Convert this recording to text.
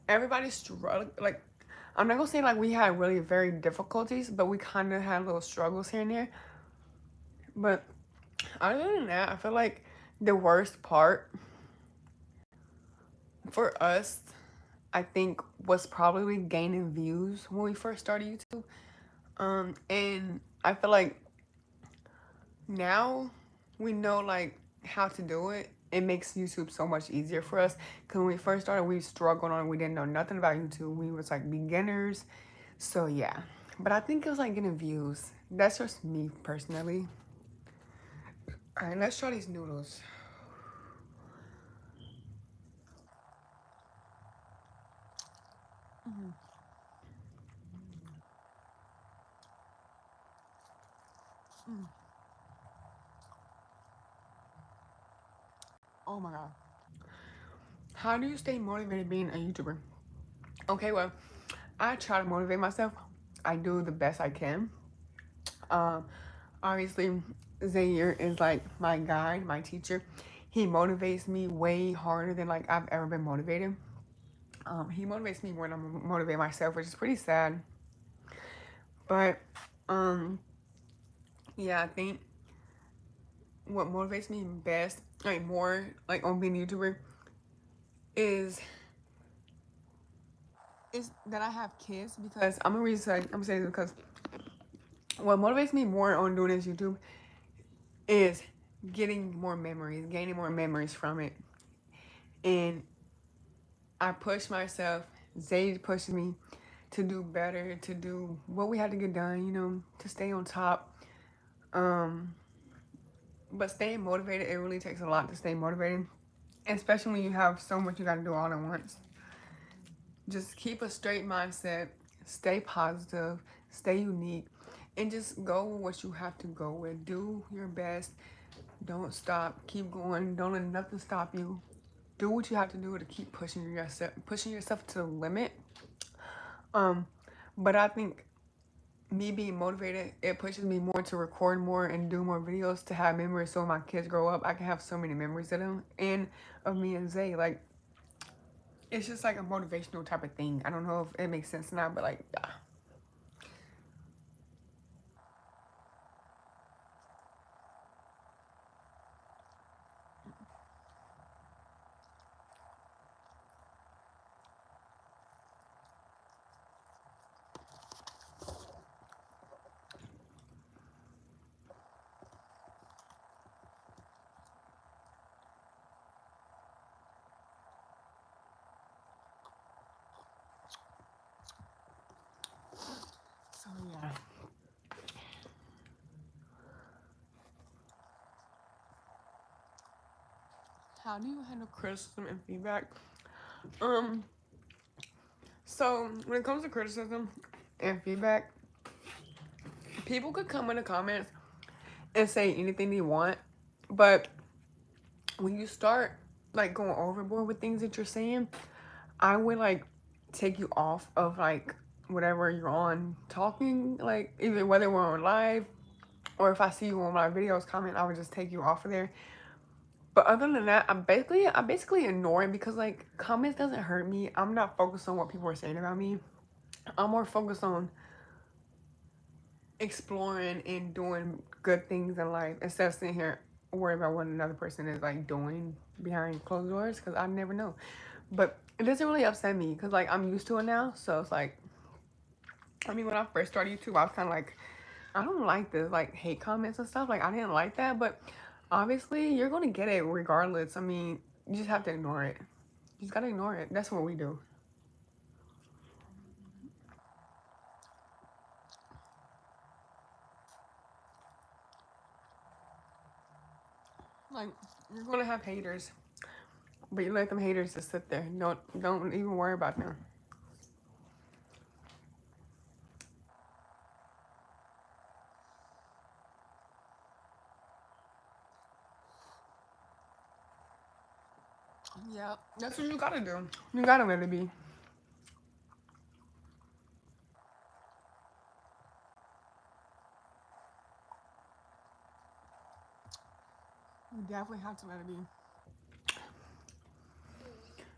everybody's struggling. Like, I'm not gonna say like we had really very difficulties, but we kind of had little struggles here and there. But other than that, I feel like the worst part for us, I think, was probably gaining views when we first started YouTube. And I feel like now we know like how to do it. It makes YouTube so much easier for us. Cause when we first started, we struggled on. We didn't know nothing about YouTube. We was like beginners. So yeah, but I think it was like getting views. That's just me personally. All right, let's try these noodles. Oh my god. How do you stay motivated being a YouTuber? Okay, well, I try to motivate myself. I do the best I can. Um, Obviously, Zaire is like my guide, my teacher. He motivates me way harder than like I've ever been motivated. He motivates me more than I motivate myself, which is pretty sad. But um, yeah, I think what motivates me best, like more, like on being a YouTuber, is is that I have kids because I'm gonna say this because what motivates me more on doing this YouTube is getting more memories, gaining more memories from it. And I push myself, Zay pushes me to do better, to do what we had to get done, you know, to stay on top. Um, but staying motivated, it really takes a lot to stay motivated, especially when you have so much you got to do all at once. Just keep a straight mindset, stay positive, stay unique, and just go with what you have to go with. Do your best. Don't stop. Keep going. Don't let nothing stop you. Do what you have to do to keep pushing yourself to the limit. Um, but I think me being motivated, it pushes me more to record more and do more videos to have memories. So when my kids grow up, I can have so many memories of them and of me and Zay. Like, it's just like a motivational type of thing. I don't know if it makes sense or not, but like, yeah. So yeah. How do you handle criticism and feedback? Um, so when it comes to criticism and feedback, people could come in the comments and say anything they want, but when you start like going overboard with things that you're saying, I would like take you off of like whatever you're on talking, like either whether we're on live or if I see you on my videos comment, I would just take you off of there. But other than that, I basically ignore it because like comments doesn't hurt me. I'm not focused on what people are saying about me. I'm more focused on exploring and doing good things in life instead of sitting here worrying about what another person is like doing behind closed doors because I never know. But it doesn't really upset me because like I'm used to it now. So it's like, I mean, when I first started YouTube, I was kind of like, I don't like this like hate comments and stuff. Like I didn't like that, but obviously you're gonna get it regardless. I mean, you just have to ignore it. You just gotta ignore it. That's what we do. Like you're gonna have haters, but you let them haters just sit there. Don't even worry about them. Yeah, that's what you gotta do. You gotta let it be. You definitely have to let it be.